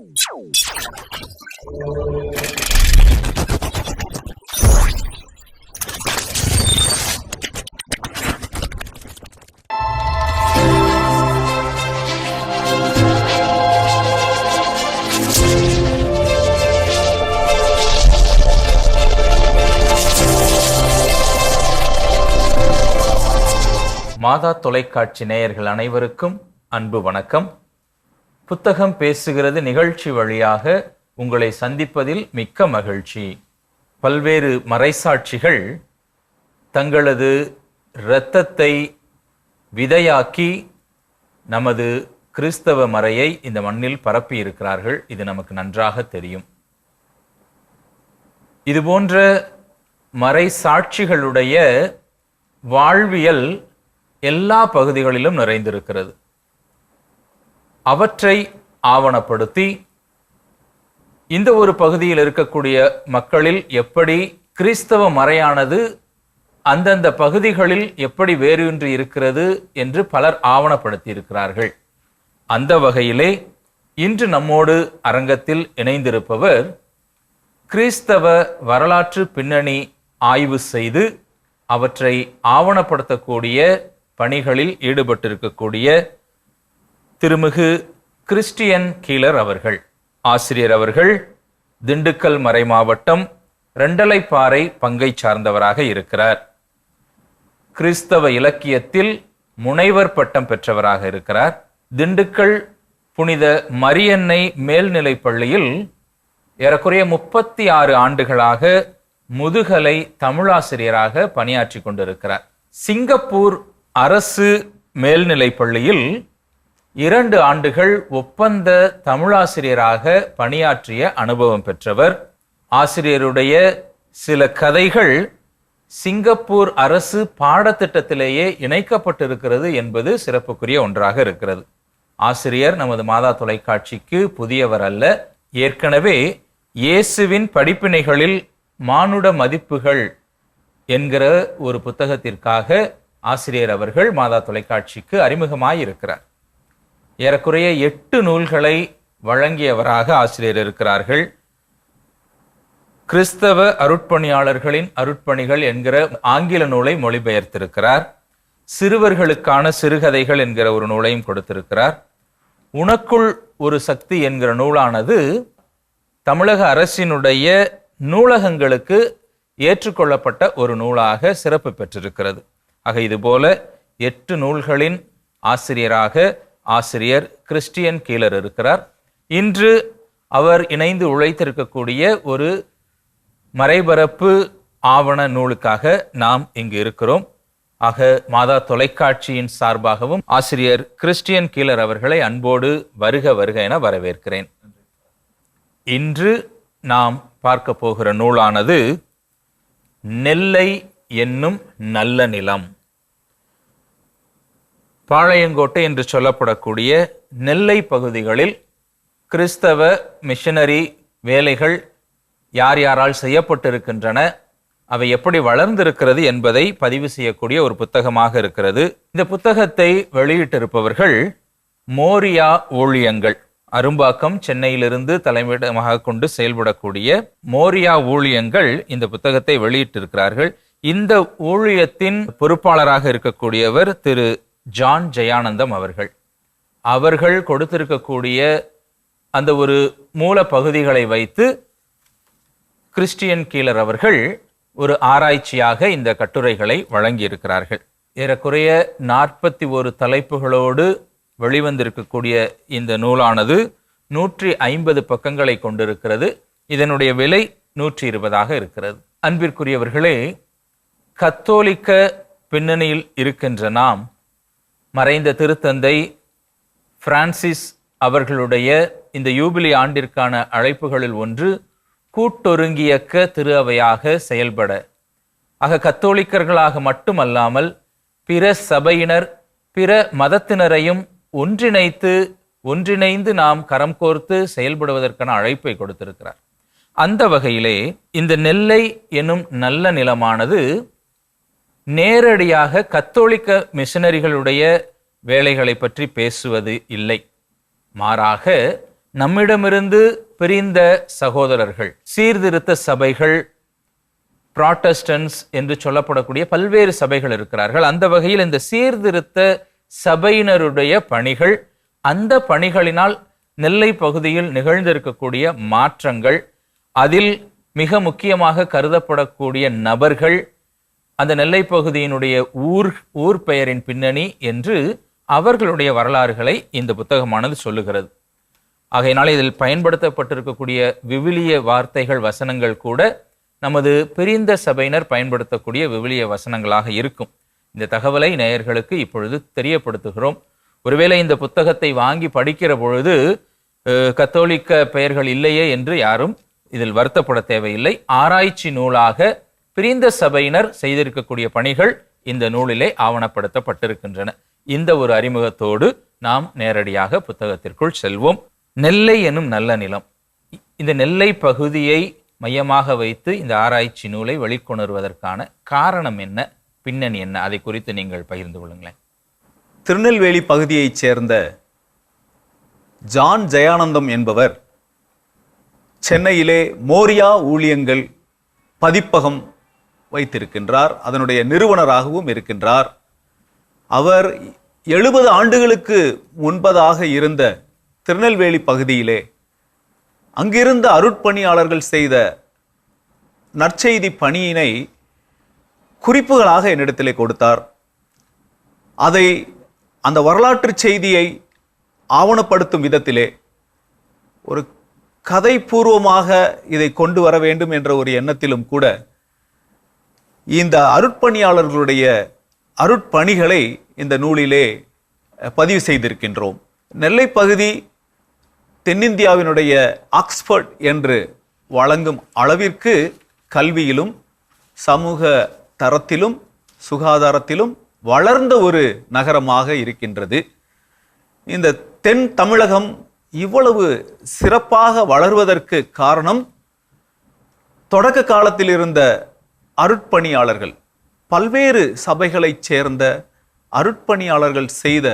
மாதா தொலைக்காட்சி நேயர்கள் அனைவருக்கும் அன்பு வணக்கம். புத்தகம் பேசுகிறது நிகழ்ச்சி வழியாக உங்களை சந்திப்பதில் மிக்க மகிழ்ச்சி. பல்வேறு மறைசாட்சிகள் தங்களது இரத்தத்தை விதையாக்கி நமது கிறிஸ்தவ மறையை இந்த மண்ணில் பரப்பி இருக்கிறார்கள். இது நமக்கு நன்றாக தெரியும். இதுபோன்ற மறைசாட்சிகளுடைய வாழ்வியல் எல்லா பகுதிகளிலும் நிறைந்திருக்கிறது. அவற்றை ஆவணப்படுத்தி இந்த ஒரு பகுதியில் இருக்கக்கூடிய மக்களில் எப்படி கிறிஸ்தவ மறையானது அந்தந்த பகுதிகளில் எப்படி வேரூன்றி இருக்கிறது என்று பலர் ஆவணப்படுத்தி இருக்கிறார்கள். அந்த வகையிலே இன்று நம்மோடு அரங்கத்தில் இணைந்திருப்பவர் கிறிஸ்தவ வரலாற்று பின்னணி ஆய்வு செய்து அவற்றை ஆவணப்படுத்தக்கூடிய பணிகளில் ஈடுபட்டிருக்கக்கூடிய திருமிகு கிறிஸ்டியன் கீலர் அவர்கள். ஆசிரியர் அவர்கள் திண்டுக்கல் மறை மாவட்டம் ரெண்டலைப்பாறை பங்கை சார்ந்தவராக இருக்கிறார். கிறிஸ்தவ இலக்கியத்தில் முனைவர் பட்டம் பெற்றவராக இருக்கிறார். திண்டுக்கல் புனித மரியன்னை மேல்நிலைப் பள்ளியில் ஏறக்குறைய 36 ஆண்டுகளாக முதுகலை தமிழாசிரியராக பணியாற்றி கொண்டிருக்கிறார். சிங்கப்பூர் அரசு மேல்நிலைப் பள்ளியில் 2 ஆண்டுகள் ஒப்பந்த தமிழாசிரியராக பணியாற்றிய அனுபவம் பெற்றவர். ஆசிரியருடைய சில கதைகள் சிங்கப்பூர் அரசு பாடத்திட்டத்திலேயே இணைக்கப்பட்டிருக்கிறது என்பது சிறப்புக்குரிய ஒன்றாக இருக்கிறது. ஆசிரியர் நமது மாதா தொலைக்காட்சிக்கு புதியவர் அல்ல. ஏற்கனவே இயேசுவின் படிப்பினைகளில் மானுட மதிப்புகள் என்கிற ஒரு புத்தகத்திற்காக ஆசிரியர் அவர்கள் மாதா தொலைக்காட்சிக்கு அறிமுகமாயிருக்கிறார். ஏறக்குறைய 8 நூல்களை வழங்கியவராக ஆசிரியர் இருக்கிறார்கள். கிறிஸ்தவ அருட்பணியாளர்களின் அருட்பணிகள் என்கிற ஆங்கில நூலை மொழிபெயர்த்திருக்கிறார். சிறுவர்களுக்கான சிறுகதைகள் என்கிற ஒரு நூலையும் கொடுத்திருக்கிறார். உனக்குள் ஒரு சக்தி என்கிற நூலானது தமிழக அரசினுடைய நூலகங்களுக்கு ஏற்றுக்கொள்ளப்பட்ட ஒரு நூலாக சிறப்பு பெற்றிருக்கிறது. ஆக இதுபோல 8 நூல்களின் ஆசிரியராக ஆசிரியர் கிறிஸ்டியன் கீலர் இருக்கிறார். இன்று அவர் இணைந்து உழைத்திருக்கக்கூடிய ஒரு மறைபரப்பு ஆவண நூலுக்காக நாம் இங்கு இருக்கிறோம். ஆக மாதா தொலைக்காட்சியின் சார்பாகவும் ஆசிரியர் கிறிஸ்டியன் கீலர் அவர்களை அன்போடு வருக வருக என வரவேற்கிறேன். இன்று நாம் பார்க்க போகிற நூலானது நெல்லை என்னும் நல்ல நிலம். பாளையங்கோட்டை என்று சொல்லப்படக்கூடிய நெல்லை பகுதிகளில் கிறிஸ்தவ மிஷனரி வேலைகள் யார் யாரால் செய்யப்பட்டிருக்கின்றன, அவை எப்படி வளர்ந்திருக்கிறது என்பதை பதிவு செய்யக்கூடிய ஒரு புத்தகமாக இருக்கிறது. இந்த புத்தகத்தை வெளியிட்டிருப்பவர்கள் மோரியா ஊழியங்கள், அரும்பாக்கம் சென்னையிலிருந்து தலைமையிடமாக கொண்டு செயல்படக்கூடிய மோரியா ஊழியங்கள் இந்த புத்தகத்தை வெளியிட்டிருக்கிறார்கள். இந்த ஊழியத்தின் பொறுப்பாளராக இருக்கக்கூடியவர் திரு ஜான் ஜெயானந்தம் அவர்கள். அவர்கள் கொடுத்திருக்கக்கூடிய அந்த ஒரு மூல பகுதிகளை வைத்து கிறிஸ்டியன் கீலர் அவர்கள் ஒரு ஆராய்ச்சியாக இந்த கட்டுரைகளை வழங்கியிருக்கிறார்கள். ஏறக்குறைய 41 தலைப்புகளோடு வெளிவந்திருக்கக்கூடிய இந்த நூலானது 150 பக்கங்களை கொண்டிருக்கிறது. இதனுடைய விலை 120 இருக்கிறது. அன்பிற்குரியவர்களே, கத்தோலிக்க பின்னணியில் இருக்கின்ற நாம் மறைந்த திருத்தந்தை பிரான்சிஸ் அவர்களுடைய இந்த யூபிலி ஆண்டிற்கான அழைப்புகளில் ஒன்று கூட்டொருங்கியக்க திரு அவையாக செயல்பட. ஆக கத்தோலிக்கர்களாக மட்டுமல்லாமல் பிற சபையினர் பிற மதத்தினரையும் ஒன்றிணைந்து நாம் கரம் கோர்த்து செயல்படுவதற்கான அழைப்பை கொடுத்திருக்கிறார். அந்த வகையிலே இந்த நெல்லை எனும் நல்ல நிலமானது நேரடியாக கத்தோலிக்க மிஷனரிகளுடைய வேலைகளை பற்றி பேசுவது இல்லை. மாறாக நம்மிடமிருந்து பிரிந்த சகோதரர்கள், சீர்திருத்த சபைகள், புராட்டஸ்டன்ஸ் என்று சொல்லப்படக்கூடிய பல்வேறு சபைகள் இருக்கிறார்கள். அந்த வகையில் இந்த சீர்திருத்த சபையினருடைய பணிகள், அந்த பணிகளினால் நெல்லை பகுதியில் நிகழ்ந்திருக்கக்கூடிய மாற்றங்கள், அதில் மிக முக்கியமாக கருதப்படக்கூடிய நபர்கள், அந்த நெல்லை பகுதியினுடைய ஊர் பெயரின் பின்னணி என்று அவர்களுடைய வரலாறுகளை இந்த புத்தகமானது சொல்லுகிறது. ஆகையினால இதில் பயன்படுத்தப்பட்டிருக்கக்கூடிய விவிலிய வார்த்தைகள், வசனங்கள் கூட நமது பிரிந்த சபையினர் பயன்படுத்தக்கூடிய விவிலிய வசனங்களாக இருக்கும். இந்த தகவலை நேயர்களுக்கு இப்பொழுது தெரியப்படுத்துகிறோம். ஒருவேளை இந்த புத்தகத்தை வாங்கி படிக்கிற பொழுது கத்தோலிக்க பெயர்கள் இல்லையே என்று யாரும் இதில் வருத்தப்பட தேவையில்லை. ஆராய்ச்சி நூலாக பிரிந்த சபையினர் செய்திருக்கக்கூடிய பணிகள் இந்த நூலிலே ஆவணப்படுத்தப்பட்டிருக்கின்றன. இந்த ஒரு அறிமுகத்தோடு நாம் நேரடியாக புத்தகத்திற்குள் செல்வோம். நெல்லை எனும் நல்ல நிலம். இந்த நெல்லை பகுதியை மையமாக வைத்து இந்த ஆராய்ச்சி நூலை வெளிக்கொணர்வதற்கான காரணம் என்ன, பின்னணி என்ன, அதை குறித்து நீங்கள் பகிர்ந்து கொள்ளுங்களேன். திருநெல்வேலி பகுதியைச் சேர்ந்த ஜான் ஜெயானந்தம் என்பவர் சென்னையிலே மோரியா ஊழியங்கள் பதிப்பகம் வைத்திருக்கின்றார். அதனுடைய நிறுவனராகவும் இருக்கின்றார். அவர் 70 ஆண்டுகளுக்கு முன்பதாக இருந்த திருநெல்வேலி பகுதியிலே அங்கிருந்த அருட்பணியாளர்கள் செய்த நற்செய்தி பணியினை குறிப்புகளாக என்னிடத்திலே கொடுத்தார். அதை, அந்த வரலாற்று செய்தியை ஆவணப்படுத்தும் விதத்திலே ஒரு கதை பூர்வமாக இதை கொண்டு வர வேண்டும் என்ற ஒரு எண்ணத்திலும் கூட இந்த அருட்பணியாளர்களுடைய அருட்பணிகளை இந்த நூலிலே பதிவு செய்திருக்கின்றோம். நெல்லை பகுதி தென்னிந்தியாவினுடைய ஆக்ஸ்போர்ட் என்று வழங்கும் அளவிற்கு கல்வியிலும் சமூக தரத்திலும் சுகாதாரத்திலும் வளர்ந்த ஒரு நகரமாக இருக்கின்றது. இந்த தென் தமிழகம் இவ்வளவு சிறப்பாக வளர்வதற்கு காரணம் தொடக்க காலத்தில் இருந்த அருட்பணியாளர்கள், பல்வேறு சபைகளைச் சேர்ந்த அருட்பணியாளர்கள் செய்த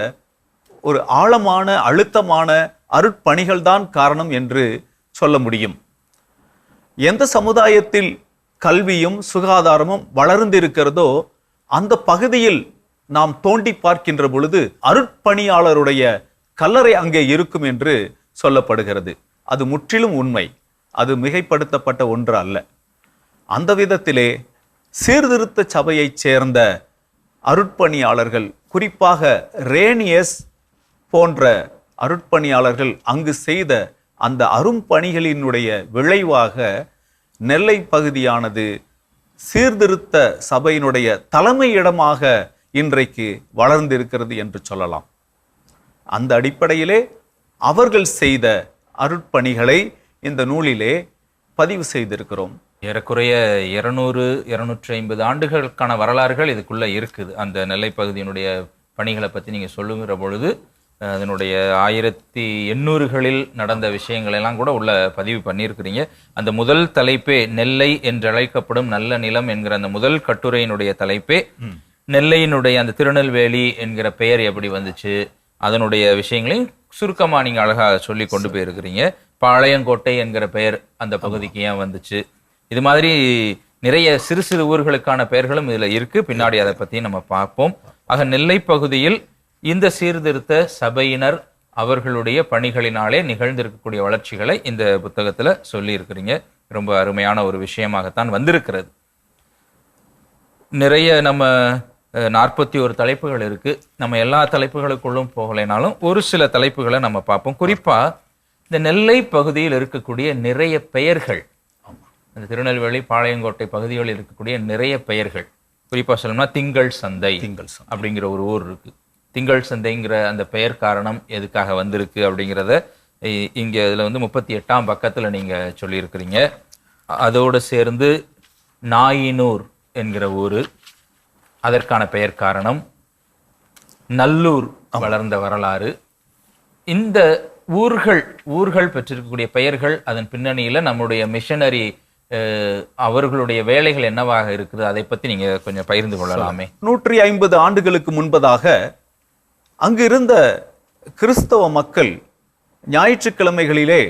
ஒரு ஆழமான அழுத்தமான அருட்பணிகள் தான் காரணம் என்று சொல்ல முடியும். எந்த சமுதாயத்தில் கல்வியும் சுகாதாரமும் வளர்ந்திருக்கிறதோ அந்த பகுதியில் நாம் தோண்டி பார்க்கின்ற பொழுது அருட்பணியாளருடைய கல்லறை அங்கே இருக்கும் என்று சொல்லப்படுகிறது. அது முற்றிலும் உண்மை, அது மிகைப்படுத்தப்பட்ட ஒன்று அல்ல. அந்த விதத்திலே சீர்திருத்த சபையைச் சேர்ந்த அருட்பணியாளர்கள், குறிப்பாக ரேனியஸ் போன்ற அருட்பணியாளர்கள் அங்கு செய்த அந்த அரும்பணிகளினுடைய விளைவாக நெல்லை பகுதியானது சீர்திருத்த சபையினுடைய தலைமை இடமாக இன்றைக்கு வளர்ந்திருக்கிறது என்று சொல்லலாம். அந்த அடிப்படையிலே அவர்கள் செய்த அருட்பணிகளை இந்த நூலிலே பதிவு செய்திருக்கிறோம். ஏறக்குறைய 200-250 ஆண்டுகளுக்கான வரலாறுகள் இதுக்குள்ள இருக்குது. அந்த நெல்லை பகுதியினுடைய பணிகளை பற்றி நீங்கள் சொல்லுங்கிற பொழுது அதனுடைய 1800களில் நடந்த விஷயங்களெல்லாம் கூட உள்ள பதிவு பண்ணியிருக்கிறீங்க. அந்த முதல் தலைப்பே நெல்லை என்றழைக்கப்படும் நல்ல நிலம் என்கிற அந்த முதல் கட்டுரையினுடைய தலைப்பே நெல்லையினுடைய அந்த திருநெல்வேலி என்கிற பெயர் எப்படி வந்துச்சு, அதனுடைய விஷயங்களையும் சுருக்கமாக நீங்கள் அழகாக சொல்லி கொண்டு போயிருக்கிறீங்க. பாளையங்கோட்டை என்கிற பெயர் அந்த பகுதிக்கு ஏன் வந்துச்சு, இது மாதிரி நிறைய சிறு சிறு ஊர்களுக்கான பெயர்களும் இதில் இருக்கு. பின்னாடி அதை பற்றி நம்ம பார்ப்போம். ஆக நெல்லை பகுதியில் இந்த சீர்திருத்த சபையினர் அவர்களுடைய பணிகளினாலே நிகழ்ந்திருக்கக்கூடிய வளர்ச்சிகளை இந்த புத்தகத்தில் சொல்லி இருக்கிறீங்க. ரொம்ப அருமையான ஒரு விஷயமாகத்தான் வந்திருக்கிறது. நிறைய நம்ம 41 தலைப்புகள் இருக்கு. நம்ம எல்லா தலைப்புகளுக்குள்ளும் போகலைனாலும் ஒரு சில தலைப்புகளை நம்ம பார்ப்போம். குறிப்பா இந்த நெல்லை பகுதியில் இருக்கக்கூடிய நிறைய பெயர்கள், இந்த திருநெல்வேலி பாளையங்கோட்டை பகுதிகளில் இருக்கக்கூடிய நிறைய பெயர்கள், குறிப்பா சொல்லணும்னா திங்கள் சந்தை அப்படிங்கிற ஒரு ஊர் இருக்கு. திங்கள் சந்தைங்கிற அந்த பெயர் காரணம் எதுக்காக வந்திருக்கு அப்படிங்கிறத இங்க இதுல 38ஆம் பக்கத்துல நீங்க சொல்லியிருக்கிறீங்க. அதோடு சேர்ந்து நாயினூர் என்கிற ஊரு, அதற்கான பெயர் காரணம், நல்லூர் வளர்ந்த வரலாறு, இந்த ஊர்கள் பெற்றிருக்கக்கூடிய பெயர்கள், அதன் பின்னணியில நம்முடைய மிஷனரி அவர்களுடைய வேலைகள் என்னவாக இருக்குது, அதை பத்தி நீங்க கொஞ்சம் பகிர்ந்து கொள்ளலாமே. 150 ஆண்டுகளுக்கு முன்பதாக அங்கு இருந்த கிறிஸ்தவ மக்கள் ஞாயிற்றுக்கிழமைகளிலே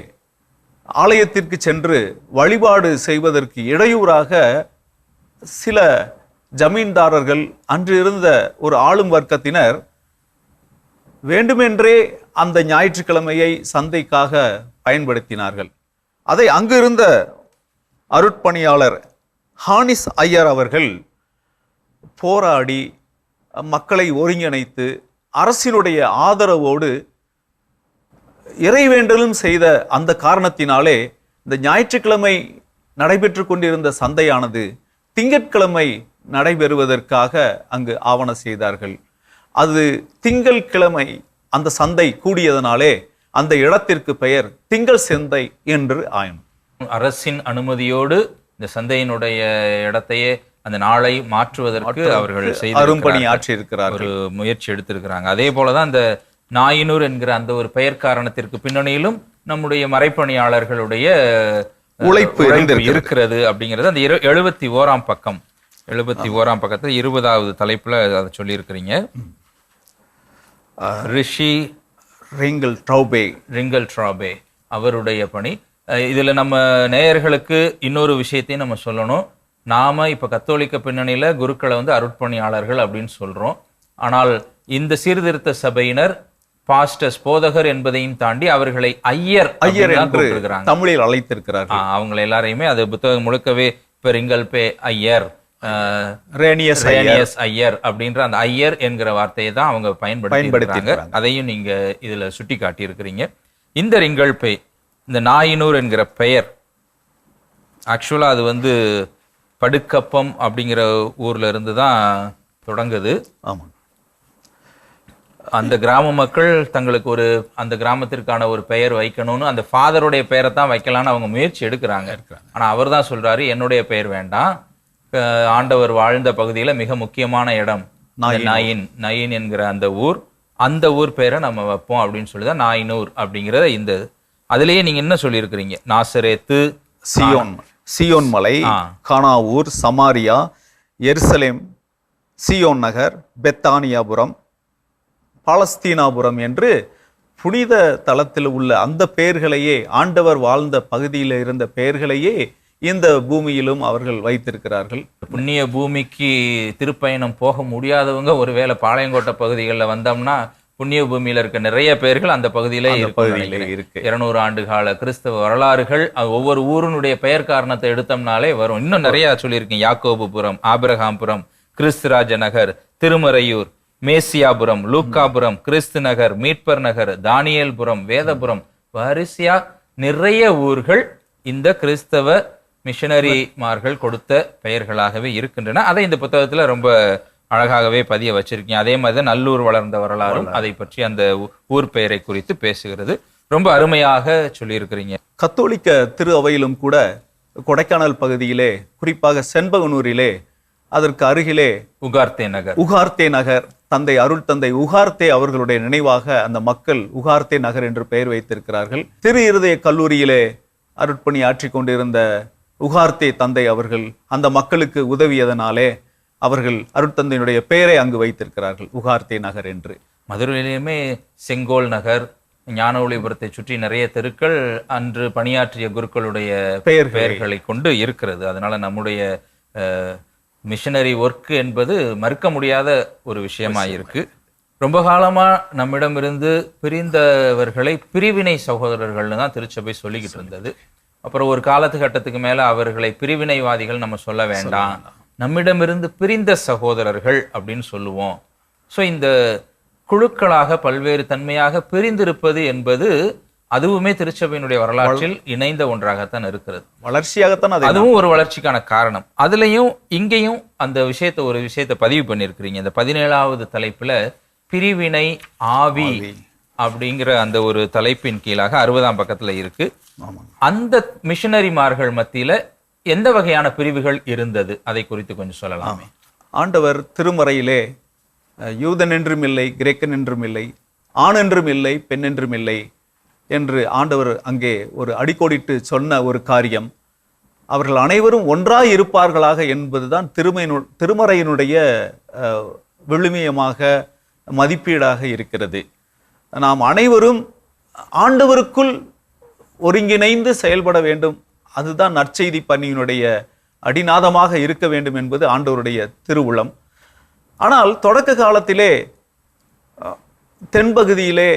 ஆலயத்திற்கு சென்று வழிபாடு செய்வதற்கு இடையூறாக சில ஜமீன்தாரர்கள், அன்று இருந்த ஒரு ஆளும் வர்க்கத்தினர் வேண்டுமென்றே அந்த ஞாயிற்றுக்கிழமையை சந்தைக்காக பயன்படுத்தினார்கள். அதை அங்கிருந்த அருட்பணியாளர் ஹானிஸ் ஐயர் அவர்கள் போராடி மக்களை ஒருங்கிணைத்து அரசினுடைய ஆதரவோடு இறைவேண்டலும் செய்த அந்த காரணத்தினாலே இந்த ஞாயிற்றுக்கிழமை நடைபெற்று கொண்டிருந்த சந்தையானது திங்கட்கிழமை நடைபெறுவதற்காக அங்கு ஆவண செய்தார்கள். அது திங்கள் கிழமை அந்த சந்தை கூடியதனாலே அந்த இடத்திற்கு பெயர் திங்கள் சந்தை என்று ஆயினும். அரசின் அனுமதியோடு இந்த சந்தையினுடைய இடத்தையே அந்த நாளை மாற்றுவதற்கு அவர்கள் அரும்பணி ஆற்றி இருக்கிறார், ஒரு முயற்சி எடுத்திருக்கிறாங்க. அதே போலதான் இந்த நாயினூர் என்கிற அந்த ஒரு பெயர் காரணத்திற்கு பின்னணியிலும் நம்முடைய மறைப்பணியாளர்களுடைய உழைப்பு இருக்கிறது அப்படிங்கிறது அந்த 71ஆம் பக்கம் 71ஆம் பக்கத்துல 20வது தலைப்புல அதை சொல்லி இருக்கிறீங்க. ரிஷி ரிங்கல் ட்ராபே அவருடைய பணி. இதுல நம்ம நேயர்களுக்கு இன்னொரு விஷயத்தையும் நம்ம சொல்லணும். நாம இப்ப கத்தோலிக்க பின்னணியில குருக்களை வந்து அருட்பணியாளர்கள் அப்படின்னு சொல்றோம். ஆனால் இந்த சீர்திருத்த சபையினர் பாஸ்டர்ஸ், போதகர் என்பதையும் தாண்டி அவர்களை ஐயர் என்று தமிழில் அழைத்திருக்கிறார்கள். அவங்களை எல்லாரையுமே அது புத்தகம் முழுக்கவே இப்ப ரிங்கல்பே ஐயர், ரேனியஸ் ஐயர் அப்படின்ற அந்த ஐயர் என்கிற வார்த்தையை தான் அவங்க பயன்படுத்தியிருக்காங்க. அதையும் நீங்க இதுல சுட்டி காட்டி இருக்கிறீங்க. இந்த ரிங்கல்பே, இந்த நாயினூர் என்கிற பெயர் ஆக்சுவலா அது வந்து படுக்கப்பம் அப்படிங்கிற ஊர்ல இருந்து தான் தொடங்குது. ஆமா. அந்த கிராம மக்கள் தங்களுக்கு ஒரு அந்த கிராமத்திற்கான ஒரு பெயர் வைக்கணும்னு அந்த ஃபாதருடைய பெயரை தான் வைக்கலான்னு அவங்க முயற்சி எடுக்கிறாங்க. ஆனா அவர் தான் சொல்றாரு, என்னுடைய பெயர் வேண்டாம், ஆண்டவர் வாழ்ந்த பகுதியில மிக முக்கியமான இடம் நயின் என்கிற அந்த ஊர் பெயரை நம்ம வைப்போம் அப்படின்னு சொல்லிதான் நாயினூர் அப்படிங்கிறத. இந்த அதுலயே நீங்க என்ன சொல்லி இருக்கிறீங்க? நாசரேத்து, சியோன் மலை, கானாவூர், சமாரியா, எருசலேம், சியோன் நகர், பெத்தானியாபுரம், பாலஸ்தீனாபுரம் என்று புனித தலத்தில் உள்ள அந்த பெயர்களையே, ஆண்டவர் வாழ்ந்த பகுதியில் இருந்த பெயர்களையே இந்த பூமியிலும் அவர்கள் வைத்திருக்கிறார்கள். புண்ணிய பூமிக்கு திருப்பயணம் போக முடியாதவங்க ஒருவேளை பாளையங்கோட்டை பகுதிகளில் வந்தோம்னா புண்ணிய பூமியில இருக்க நிறைய பேர்கள் அந்த பகுதியில இருக்கு. 200 ஆண்டு கால கிறிஸ்தவ வரலாறுகள் ஒவ்வொரு ஊருனுடைய பெயர் காரணத்தை எடுத்தோம்னாலே வரும். இன்னும் நிறைய சொல்லியிருக்கேன். யாக்கோபுபுரம், ஆபிரகாம்புரம், கிறிஸ்துராஜ நகர், திருமறையூர், மேசியாபுரம், லூக்காபுரம், கிறிஸ்து நகர், மீட்பர் நகர், தானியல்புரம், வேதபுரம், வரிசையா நிறைய ஊர்கள் இந்த கிறிஸ்தவ மிஷனரிமார்கள் கொடுத்த பெயர்களாகவே இருக்கின்றன. அதை இந்த புத்தகத்துல ரொம்ப அழகாகவே பதிய வச்சிருக்கீங்க. அதே மாதிரி நல்லூர் வளர்ந்த வரலாறும் அதை பற்றி அந்த ஊர் பெயரை குறித்து பேசுகிறது. ரொம்ப அருமையாக சொல்லியிருக்கிறீங்க. கத்தோலிக்க திரு அவையிலும் கூட கொடைக்கானல் பகுதியிலே, குறிப்பாக செண்பகனூரிலே, அதற்கு அருகிலே உகார்த்தே நகர் தந்தை அருள் தந்தை உகார்த்தே அவர்களுடைய நினைவாக அந்த மக்கள் உகார்த்தே நகர் என்று பெயர் வைத்திருக்கிறார்கள். திரு இருதய கல்லூரியிலே அருட்பணி ஆற்றி கொண்டிருந்த உகார்த்தே தந்தை அவர்கள் அந்த மக்களுக்கு உதவியதனாலே அவர்கள் அருட்தந்தையினுடைய பெயரை அங்கு வைத்திருக்கிறார்கள், உகார்த்தே நகர் என்று. மதுரையிலுமே செங்கோல் நகர், ஞான ஒளிபுரத்தை சுற்றி நிறைய தெருக்கள் அன்று பணியாற்றிய குருக்களுடைய பெயர்களை கொண்டு இருக்கிறது. அதனால நம்முடைய மிஷனரி ஒர்க் என்பது மறுக்க முடியாத ஒரு விஷயமாயிருக்கு. ரொம்ப காலமா நம்மிடமிருந்து பிரிந்தவர்களை பிரிவினை சகோதரர்கள்னு தான் திருச்சபை சொல்லிக்கிட்டு இருந்தது. அப்புறம் ஒரு காலத்துக்கட்டத்துக்கு மேல அவர்களை பிரிவினைவாதிகள் நம்ம சொல்ல வேண்டாம், நம்மிடமிருந்து பிரிந்த சகோதரர்கள் அப்படின்னு சொல்லுவோம். ஸோ இந்த குழுக்களாக பல்வேறு தன்மையாக பிரிந்திருப்பது என்பது அதுவுமே திருச்சபையினுடைய வரலாற்றில் இணைந்த ஒன்றாகத்தான் இருக்கிறது. வளர்ச்சியாகத்தான் அதுவும் ஒரு வளர்ச்சிக்கான காரணம். அதுலயும் இங்கேயும் அந்த ஒரு விஷயத்தை பதிவு பண்ணியிருக்கிறீங்க. இந்த 17வது தலைப்புல பிரிவினை ஆவி அப்படிங்கிற அந்த ஒரு தலைப்பின் கீழாக 60ஆம் பக்கத்துல இருக்கு. அந்த மிஷனரிமார்கள் மத்தியில எந்த வகையான பிரிவுகள் இருந்தது, அதை குறித்து கொஞ்சம் சொல்லலாமே. ஆண்டவர் திருமறையிலே யூதன் என்றும் இல்லை, கிரேக்கன் என்றும் இல்லை, ஆண் என்றும் இல்லை, பெண் என்றும் இல்லை என்று ஆண்டவர் அங்கே ஒரு அடிக்கோடிட்டு சொன்ன ஒரு காரியம், அவர்கள் அனைவரும் ஒன்றாய் இருப்பார்களாக என்பதுதான் திருமறையினுடைய விழுமியமாக மதிப்பீடாக இருக்கிறது. நாம் அனைவரும் ஆண்டவருக்குள் ஒருங்கிணைந்து செயல்பட வேண்டும். அதுதான் நற்செய்தி பணியினுடைய அடிநாதமாக இருக்க வேண்டும் என்பது ஆண்டவருடைய திருவுளம். ஆனால் தொடக்க காலத்திலே தென்பகுதியிலே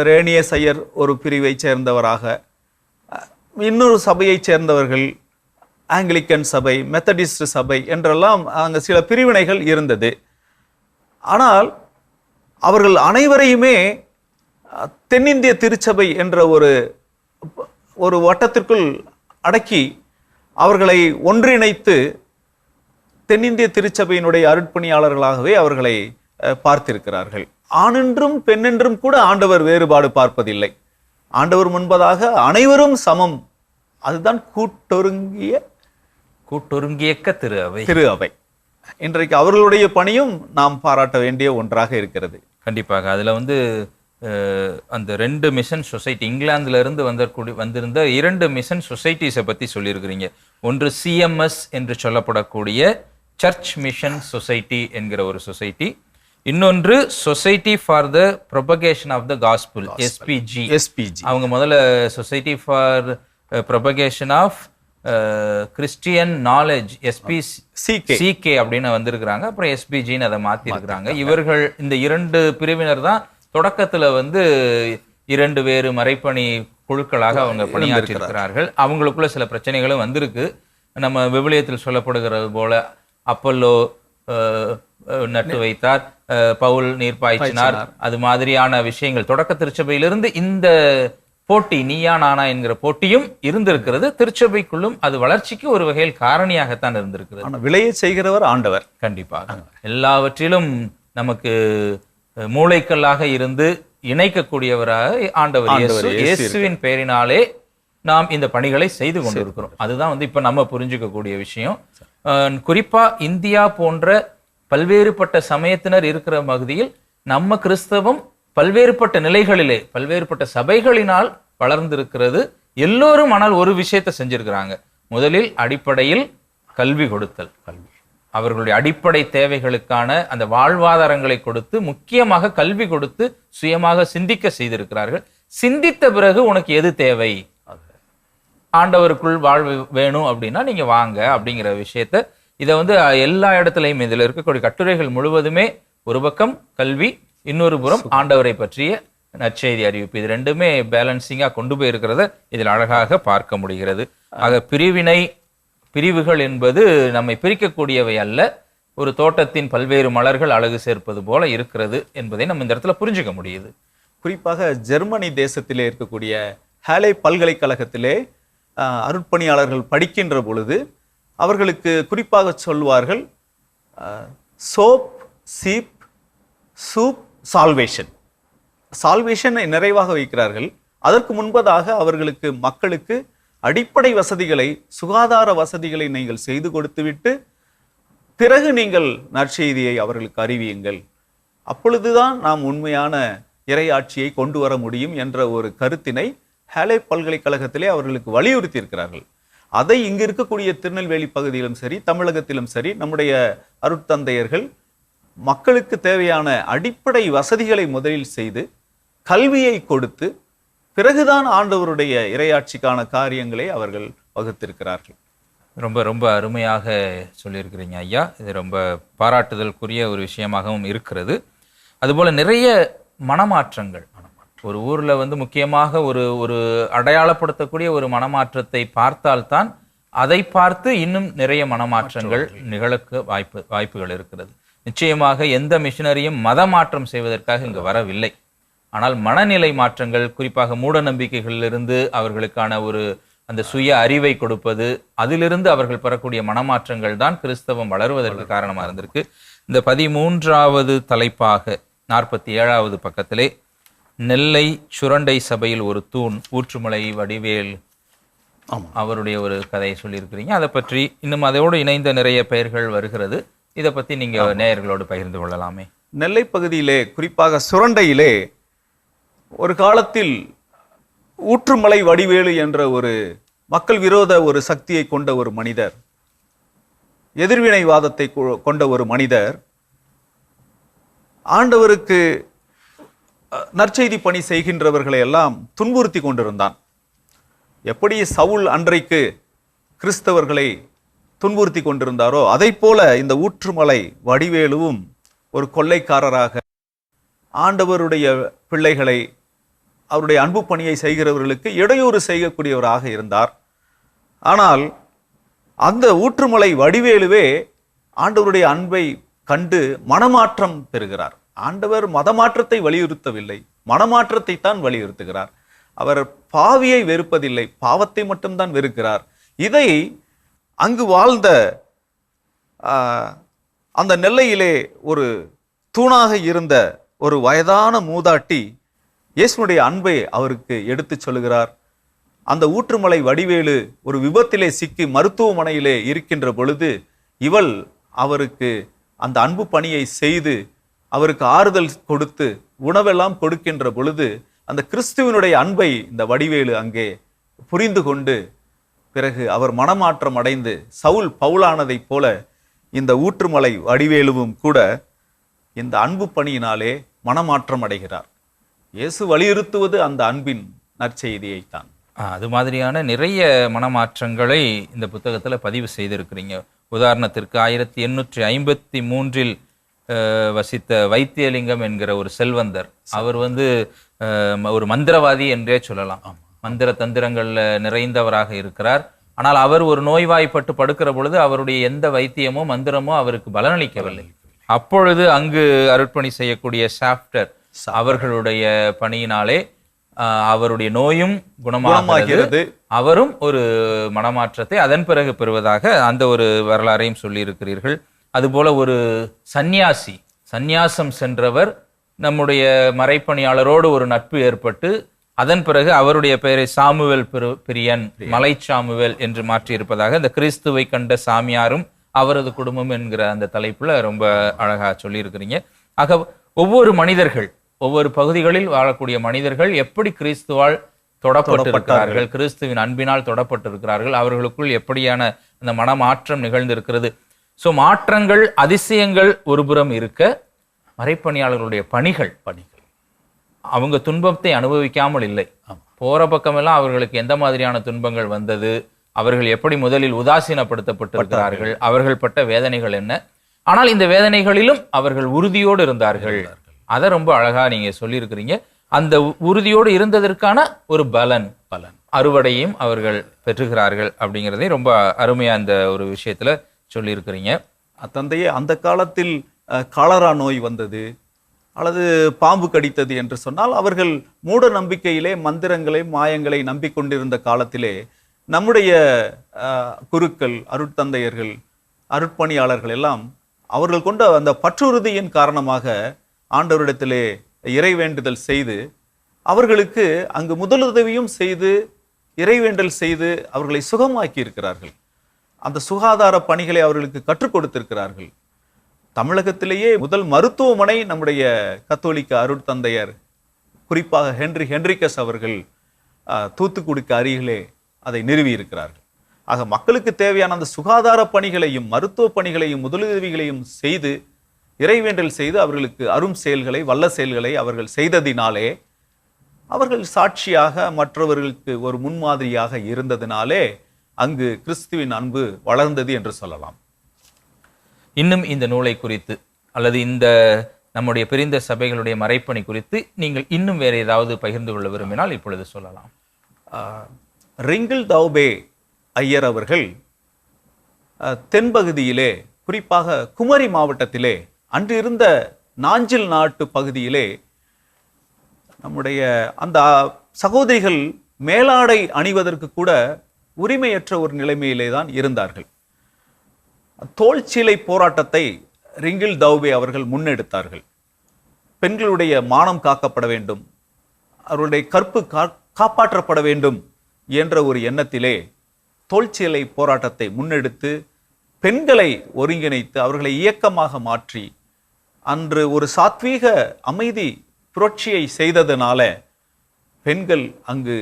ரேனிய சையர் ஒரு பிரிவை சேர்ந்தவராக, இன்னொரு சபையைச் சேர்ந்தவர்கள் ஆங்கிலிக்கன் சபை, மெத்தடிஸ்ட் சபை என்றெல்லாம் அங்கே சில பிரிவினைகள் இருந்தது. ஆனால் அவர்கள் அனைவரையுமே தென்னிந்திய திருச்சபை என்ற ஒரு வட்டத்திற்குள் அடக்கி அவர்களை ஒன்றிணைத்து தென்னிந்திய திருச்சபையினுடைய அருட்பணியாளர்களாகவே அவர்களை பார்த்திருக்கிறார்கள். ஆணென்றும் பெண்ணென்றும் கூட ஆண்டவர் வேறுபாடு பார்ப்பதில்லை. ஆண்டவர் முன்பதாக அனைவரும் சமம். அதுதான் கூட்டொருங்கியக்க திரு அவை. இன்றைக்கு அவர்களுடைய பணியும் நாம் பாராட்ட வேண்டிய ஒன்றாக இருக்கிறது. கண்டிப்பாக. அதுல அந்த 2 மிஷன் சொசைட்டி, இங்கிலாந்துல இருந்து வந்திருந்த 2 மிஷன் சொசைட்டிஸை பத்தி சொல்லியிருக்கிறீங்க. ஒன்று சிஎம்எஸ் என்று சொல்லப்படக்கூடிய சர்ச் மிஷன் சொசைட்டி என்கிற ஒரு சொசைட்டி, இன்னொன்று society for the propagation of the gospel, SPG. அவங்க முதல்ல society for propagation of Christian knowledge, CK அப்படின்னு வந்திருக்கிறாங்க. அப்புறம் எஸ்பிஜின்னு அதை மாத்தி இருக்கிறாங்க. இவர்கள் இந்த 2 பிரிவினர் தான் தொடக்கத்துல 2 வேறு மறைப்பணி குழுக்களாக அவங்க பணியாற்றி இருக்கிறார்கள். அவங்களுக்குள்ள சில பிரச்சனைகளும் வந்திருக்கு. நம்ம விவிலியத்தில் சொல்லப்படுகிறது போல அப்பல்லோ நட்டு வைத்தார், பவுல் நீர் பாய்ச்சினார், அது மாதிரியான விஷயங்கள் தொடக்க திருச்சபையிலிருந்து இந்த போட்டி, நீயா நானா என்கிற போட்டியும் இருந்திருக்கிறது. திருச்சபைக்குள்ளும் அது வளர்ச்சிக்கு ஒரு வகையில் காரணியாகத்தான் இருந்திருக்கிறது. விளைய செய்கிறவர் ஆண்டவர். கண்டிப்பாக எல்லாவற்றிலும் நமக்கு மூளைக்கல்லாக இருந்து இணைக்கக்கூடியவராக ஆண்டவர் இயேசுவின் பெயரினாலே நாம் இந்த பணிகளை செய்து கொண்டிருக்கிறோம். அதுதான் இப்ப நம்ம புரிஞ்சுக்கக்கூடிய விஷயம். குறிப்பா இந்தியா போன்ற பல்வேறுபட்ட சமயத்தினர் இருக்கிற பகுதியில் நம்ம கிறிஸ்தவம் பல்வேறுபட்ட நிலைகளிலே பல்வேறுபட்ட சபைகளினால் வளர்ந்திருக்கிறது. எல்லோரும் ஆனால் ஒரு விஷயத்தை செஞ்சிருக்கிறாங்க. முதலில் அடிப்படையில் கல்வி கொடுத்தல், அவர்களுடைய அடிப்படை தேவைகளுக்கான அந்த வாழ்வாதாரங்களை கொடுத்து, முக்கியமாக கல்வி கொடுத்து சுயமாக சிந்திக்க செய்திருக்கிறார்கள். சிந்தித்த பிறகு உனக்கு எது தேவை, ஆண்டவருக்குள் வாழ்வு வேணும் அப்படின்னா நீங்க வாங்க அப்படிங்கிற விஷயத்த இதை எல்லா இடத்துலையும் இதுல இருக்கக்கூடிய கட்டுரைகள் முழுவதுமே ஒரு பக்கம் கல்வி, இன்னொரு புறம் ஆண்டவரை பற்றிய நற்செய்தி அறிவிப்பு, இது 2மே பேலன்சிங்கா கொண்டு போயிருக்கிறத இதில் அழகாக பார்க்க முடிகிறது. ஆக பிரிவுகள் என்பது நம்மை பிரிக்கக்கூடியவை அல்ல, ஒரு தோட்டத்தின் பல்வேறு மலர்கள் அழகு சேர்ப்பது போல இருக்கிறது என்பதை நம்ம இந்த இடத்துல புரிஞ்சுக்க முடியுது. குறிப்பாக ஜெர்மனி தேசத்திலே இருக்கக்கூடிய ஹேலே பல்கலைக்கழகத்திலே அருட்பணியாளர்கள் படிக்கின்ற பொழுது அவர்களுக்கு குறிப்பாக சொல்வார்கள் சோப், சீப், சூப், சால்வேஷன் நிறைவாக வைக்கிறார்கள். அதற்கு முன்பதாக அவர்களுக்கு மக்களுக்கு அடிப்படை வசதிகளை, சுகாதார வசதிகளை நீங்கள் செய்து கொடுத்துவிட்டு பிறகு நீங்கள் நற்செய்தியை அவர்களுக்கு அறிவியுங்கள், அப்பொழுதுதான் நாம் உண்மையான இறையாட்சியை கொண்டு வர முடியும் என்ற ஒரு கருத்தினை ஹேலே பல்கலைக்கழகத்திலே அவர்களுக்கு வலியுறுத்தி இருக்கிறார்கள். அதை இங்கு இருக்கக்கூடிய திருநெல்வேலி பகுதியிலும் சரி, தமிழகத்திலும் சரி, நம்முடைய அருட்தந்தையர்கள் மக்களுக்கு தேவையான அடிப்படை வசதிகளை முதலில் செய்து கல்வியை கொடுத்து பிறகுதான் ஆண்டவருடைய இறையாட்சிக்கான காரியங்களை அவர்கள் வகுத்திருக்கிறார்கள். ரொம்ப ரொம்ப அருமையாக சொல்லியிருக்கிறீங்க ஐயா. இது ரொம்ப பாராட்டுதலுக்குரிய ஒரு விஷயமாகவும் இருக்கிறது. அதுபோல நிறைய மனமாற்றங்கள் ஒரு ஊர்ல முக்கியமாக ஒரு அடையாளப்படுத்தக்கூடிய ஒரு மனமாற்றத்தை பார்த்தால்தான் அதை பார்த்து இன்னும் நிறைய மனமாற்றங்கள் நிகழக்க வாய்ப்புகள் இருக்கிறது. நிச்சயமாக எந்த மிஷனரியும் மத மாற்றம் செய்வதற்காக இங்கு வரவில்லை. ஆனால் மனநிலை மாற்றங்கள், குறிப்பாக மூட நம்பிக்கைகளிலிருந்து அவர்களுக்கான அந்த சுய அறிவை கொடுப்பது, அதிலிருந்து அவர்கள் பெறக்கூடிய மனமாற்றங்கள் தான் கிறிஸ்தவம் வளருவதற்கு காரணமாக இருந்திருக்கு. இந்த 13வது தலைப்பாக 47வது பக்கத்திலே நெல்லை சுரண்டை சபையில் ஒரு தூண், ஊற்றுமலை வடிவேல் அவருடைய ஒரு கதையை சொல்லியிருக்கிறீங்க. அதை பற்றி இன்னும் அதோடு இணைந்த நிறைய பெயர்கள் வருகிறது. இதை பத்தி நீங்க நேயர்களோடு பகிர்ந்து கொள்ளலாமே. நெல்லை பகுதியிலே, குறிப்பாக சுரண்டையிலே ஒரு காலத்தில் ஊற்றுமலை வடிவேலு என்ற ஒரு மக்கள் விரோத ஒரு சக்தியை கொண்ட ஒரு மனிதர், எதிர்வினைவாதத்தை கொண்ட ஒரு மனிதர், ஆண்டவருக்கு நற்செய்தி பணி செய்கின்றவர்களை எல்லாம் துன்புறுத்தி கொண்டிருந்தான். எப்படி சவுல் அன்றைக்கு கிறிஸ்தவர்களை துன்புறுத்தி கொண்டிருந்தாரோ அதை போல இந்த ஊற்றுமலை வடிவேலுவும் ஒரு கொள்ளைக்காரராக ஆண்டவருடைய பிள்ளைகளை, அவருடைய அன்பு பணியை செய்கிறவர்களுக்கு இடையூறு செய்யக்கூடியவராக இருந்தார். ஆனால் அந்த ஊற்றுமலை வடிவேலுவே ஆண்டவருடைய அன்பை கண்டு மனமாற்றம் பெறுகிறார். ஆண்டவர் மதமாற்றத்தை வலியுறுத்தவில்லை, மனமாற்றத்தை தான் வலியுறுத்துகிறார். அவர் பாவியை வெறுப்பதில்லை, பாவத்தை மட்டும்தான் வெறுக்கிறார். இதை அங்கு வாழ்ந்த அந்த நெல்லையிலே ஒரு தூணாக இருந்த ஒரு வயதான மூதாட்டி இயேசுனுடைய அன்பை அவருக்கு எடுத்து சொல்லுகிறார். அந்த ஊற்றுமலை வடிவேலு ஒரு விபத்திலே சிக்கி மருத்துவமனையிலே இருக்கின்ற பொழுது இவள் அவருக்கு அந்த அன்பு பணியை செய்து அவருக்கு ஆறுதல் கொடுத்து உணவெல்லாம் கொடுக்கின்ற பொழுது அந்த கிறிஸ்துவனுடைய அன்பை இந்த வடிவேலு அங்கே புரிந்து கொண்டு பிறகு அவர் மனமாற்றம் அடைந்து சவுல் பவுலானதைப் போல இந்த ஊற்றுமலை வடிவேலுவும் கூட இந்த அன்பு பணியினாலே மனமாற்றம் அடைகிறார். இயேசு வலியுறுத்துவது அந்த அன்பின் நற்செய்தியைத்தான். அது மாதிரியான நிறைய மனமாற்றங்களை இந்த புத்தகத்துல பதிவு செய்திருக்கிறீங்க. உதாரணத்திற்கு 1853 வசித்த வைத்தியலிங்கம் என்கிற ஒரு செல்வந்தர், அவர் ஒரு மந்திரவாதி என்றே சொல்லலாம். மந்திர தந்திரங்கள்ல நிறைந்தவராக இருக்கிறார். ஆனால் அவர் ஒரு நோய்வாய்ப்பட்டு படுக்கிற பொழுது அவருடைய எந்த வைத்தியமோ மந்திரமோ அவருக்கு பலனளிக்கவில்லை. அப்பொழுது அங்கு அருட்பணி செய்யக்கூடிய ஷாப்டர் அவர்களுடைய பணியினாலே அவருடைய நோயும் குணமாகிறது, அவரும் ஒரு மனமாற்றத்தை அதன் பிறகு பெறுவதாக அந்த ஒரு வரலாறையும் சொல்லி இருக்கிறீர்கள். அதுபோல ஒரு சந்நியாசம் சென்றவர் நம்முடைய மறைப்பணியாளரோடு ஒரு நட்பு ஏற்பட்டு அதன் பிறகு அவருடைய பெயரை சாமுவேல் பிரியன், மலை சாமுவேல் என்று மாற்றியிருப்பதாக இந்த கிறிஸ்துவை கண்ட சாமியாரும் அவரது குடும்பம் என்கிற அந்த தலைப்புல ரொம்ப அழகா சொல்லி இருக்கிறீங்க. ஆக ஒவ்வொரு மனிதர்கள், ஒவ்வொரு பகுதிகளில் வாழக்கூடிய மனிதர்கள் எப்படி கிறிஸ்துவால் தொடப்பட்டிருக்கிறார்கள், கிறிஸ்துவின் அன்பினால் தொடப்பட்டிருக்கிறார்கள், அவர்களுக்குள் எப்படியான அந்த மனமாற்றம் நிகழ்ந்திருக்கிறது. சோ மாற்றங்கள், அதிசயங்கள் ஒருபுறம் இருக்க, மறைப்பணியாளர்களுடைய பணிகள் அவங்க துன்பத்தை அனுபவிக்காமல் இல்லை. போற பக்கமெல்லாம் அவர்களுக்கு எந்த மாதிரியான துன்பங்கள் வந்தது, அவர்கள் எப்படி முதலில் உதாசீனப்படுத்தப்பட்டிருக்கிறார்கள், அவர்கள் பட்ட வேதனைகள் என்ன, ஆனால் இந்த வேதனைகளிலும் அவர்கள் உறுதியோடு இருந்தார்கள். அதை ரொம்ப அழகா நீங்க சொல்லியிருக்கிறீங்க. அந்த உறுதியோடு இருந்ததற்கான ஒரு பலன் அறுவடையும் அவர்கள் பெற்றுகிறார்கள் அப்படிங்கிறதே ரொம்ப அருமையா அந்த ஒரு விஷயத்துல சொல்லியிருக்கிறீங்க. தந்தையே, அந்த காலத்தில் காலரா நோய் வந்தது அல்லது பாம்பு கடித்தது என்று சொன்னால் அவர்கள் மூட நம்பிக்கையிலே மந்திரங்களை மாயங்களை நம்பிக்கொண்டிருந்த காலத்திலே நம்முடைய குருக்கள், அருட்தந்தையர்கள், அருட்பணியாளர்கள் எல்லாம் அவர்கள் கொண்ட அந்த பற்றுறுதியின் காரணமாக ஆண்டவரிடத்திலே இறைவேண்டுதல் செய்து அவர்களுக்கு அங்கு முதலுதவியும் செய்து இறைவேண்டல் செய்து அவர்களை சுகமாக்கி இருக்கிறார்கள். அந்த சுகாதார பணிகளை அவர்களுக்கு கற்றுக் கொடுத்திருக்கிறார்கள். தமிழகத்திலேயே முதல் மருத்துவமனை நம்முடைய கத்தோலிக்க அருட்தந்தையர், குறிப்பாக ஹென்ரிகஸ் அவர்கள் தூத்துக்குடிக்கு அருகிலே அதை நிறுவி இருக்கிறார்கள். ஆக மக்களுக்கு தேவையான அந்த சுகாதார பணிகளையும் மருத்துவ பணிகளையும் முதலுதவிகளையும் செய்து இறைவேண்டல் செய்து அவர்களுக்கு அரும் செயல்களை, வல்ல செயல்களை அவர்கள் செய்ததினாலே அவர்கள் சாட்சியாக மற்றவர்களுக்கு ஒரு முன்மாதிரியாக இருந்ததினாலே அங்கு கிறிஸ்துவின் அன்பு வளர்ந்தது என்று சொல்லலாம். இன்னும் இந்த நூலை குறித்து அல்லது இந்த நம்முடைய பிரிந்த சபைகளுடைய மறைப்பணி குறித்து நீங்கள் இன்னும் வேற ஏதாவது பகிர்ந்து கொள்ள விரும்பினால் இப்பொழுது சொல்லலாம். ரிங்கிள் தௌபே ஐயர் அவர்கள் தென்பகுதியிலே, குறிப்பாக குமரி மாவட்டத்திலே, அன்று இருந்த நாஞ்சில் நாட்டு பகுதியிலே நம்முடைய அந்த சகோதரிகள் மேலாடை அணிவதற்கு கூட உரிமையற்ற ஒரு நிலைமையிலே தான் இருந்தார்கள். தோல்சிலை போராட்டத்தை ரிங்கிள் தௌபே அவர்கள் முன்னெடுத்தார்கள். பெண்களுடைய மானம் காக்கப்பட வேண்டும், அவருடைய கற்பு காப்பாற்றப்பட வேண்டும் என்ற ஒரு எண்ணத்திலே தோல்சிலை போராட்டத்தை முன்னெடுத்து பெண்களை ஒருங்கிணைத்து அவர்களை இயக்கமாக மாற்றி அன்று ஒரு சாத்வீக அமைதி புரட்சியை செய்ததனால பெண்கள் அங்கு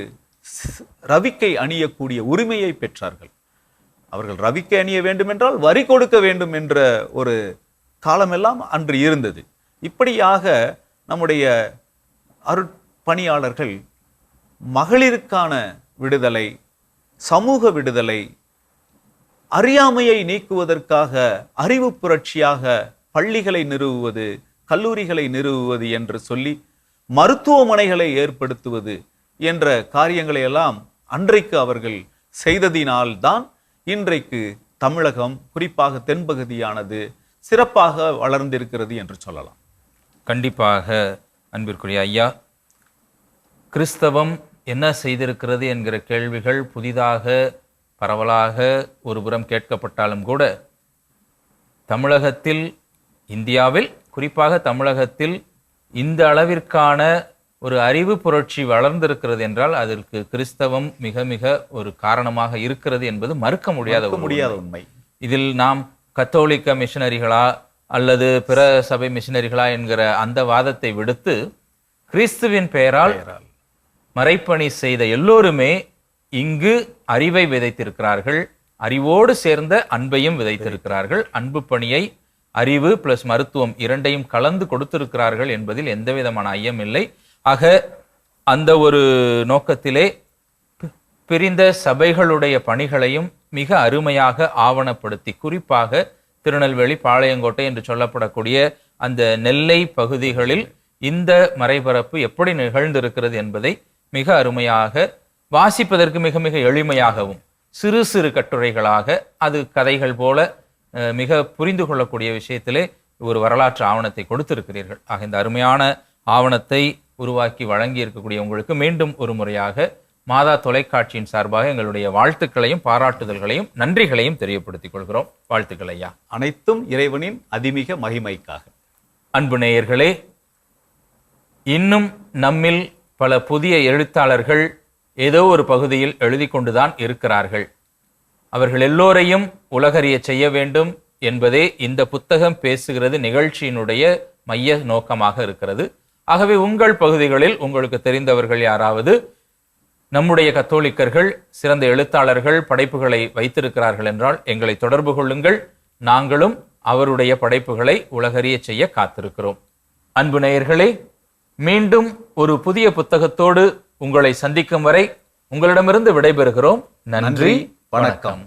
ரவிக்கை அணியக்கூடிய உரிமையை பெற்றார்கள். அவர்கள் ரவிக்கை அணிய வேண்டும் என்றால் வரி கொடுக்க வேண்டும் என்ற ஒரு காலமெல்லாம் அன்று இருந்தது. இப்படியாக நம்முடைய அருட்பணியாளர்கள் மகளிருக்கான விடுதலை, சமூக விடுதலை, அறியாமையை நீக்குவதற்காக அறிவு புரட்சியாக பள்ளிகளை நிறுவுவது, கல்லூரிகளை நிறுவுவது என்று சொல்லி மருத்துவமனைகளை ஏற்படுத்துவது என்ற காரியங்களை எல்லாம் அன்றைக்கு அவர்கள் செய்ததினால்தான் இன்றைக்கு தமிழகம், குறிப்பாக தென்பகுதியானது சிறப்பாக வளர்ந்திருக்கிறது என்று சொல்லலாம். கண்டிப்பாக அன்பிற்குரிய ஐயா, கிறிஸ்தவம் என்ன செய்திருக்கிறது என்கிற கேள்விகள் புதிதாக பரவலாக ஒருபுறம் கேட்கப்பட்டாலும் கூட, தமிழகத்தில், இந்தியாவில், குறிப்பாக தமிழகத்தில் இந்த அளவிற்கான ஒரு அறிவு புரட்சி வளர்ந்திருக்கிறது என்றால் அதற்கு கிறிஸ்தவம் மிக மிக ஒரு காரணமாக இருக்கிறது என்பது மறுக்க முடியாத உண்மை. இதில் நாம் கத்தோலிக்க மிஷனரிகளா அல்லது பிற சபை மிஷனரிகளா என்கிற அந்த வாதத்தை விடுத்து, கிறிஸ்துவின் பெயரால் மறைப்பணி செய்த எல்லோருமே இங்கு அறிவை விதைத்திருக்கிறார்கள், அறிவோடு சேர்ந்த அன்பையும் விதைத்திருக்கிறார்கள். அன்பு பணியை அறிவு பிளஸ் மருத்துவம் இரண்டையும் கலந்து கொடுத்திருக்கிறார்கள் என்பதில் எந்த விதமான ஐயம் இல்லை. ஆக அந்த ஒரு நோக்கத்திலே பிரிந்த சபைகளுடைய பணிகளையும் மிக அருமையாக ஆவணப்படுத்தி, குறிப்பாக திருநெல்வேலி, பாளையங்கோட்டை என்று சொல்லப்படக்கூடிய அந்த நெல்லை பகுதிகளில் இந்த மறைபரப்பு எப்படி நிகழ்ந்திருக்கிறது என்பதை மிக அருமையாக, வாசிப்பதற்கு மிக மிக எளிமையாகவும், சிறு சிறு கட்டுரைகளாக, அது கதைகள் போல மிக புரிந்து கொள்ளக்கூடிய விஷயத்திலே ஒரு வரலாற்று ஆவணத்தை கொடுத்திருக்கிறீர்கள். ஆக இந்த அருமையான ஆவணத்தை உருவாக்கி வழங்கி இருக்கக்கூடிய உங்களுக்கு மீண்டும் ஒரு முறையாக மாதா தொலைக்காட்சியின் சார்பாக எங்களுடைய வாழ்த்துக்களையும் பாராட்டுதல்களையும் நன்றிகளையும் தெரியப்படுத்திக் கொள்கிறோம். வாழ்த்துக்கள் ஐயா. அனைத்தும் இறைவனின் அதிமிக மகிமைக்காக. அன்பு நேயர்களே, இன்னும் நம்மில் பல புதிய எழுத்தாளர்கள் ஏதோ ஒரு பகுதியில் எழுதி கொண்டுதான் இருக்கிறார்கள். அவர்கள் எல்லோரையும் உலகறிய செய்ய வேண்டும் என்பதே இந்த புத்தகம் பேசுகிறது நிகழ்ச்சியினுடைய மைய நோக்கமாக இருக்கிறது. ஆகவே உங்கள் பகுதிகளில் உங்களுக்கு தெரிந்தவர்கள் யாராவது நம்முடைய கத்தோலிக்கர்கள், சிறந்த எழுத்தாளர்கள் படைப்புகளை வைத்திருக்கிறார்கள் என்றால் எங்களை தொடர்பு கொள்ளுங்கள். நாங்களும் அவருடைய படைப்புகளை உலகறிய செய்ய காத்திருக்கிறோம். அன்பு நேயர்களே, மீண்டும் ஒரு புதிய புத்தகத்தோடு உங்களை சந்திக்கும் வரை உங்களிடமிருந்து விடைபெறுகிறோம். நன்றி, வணக்கம்.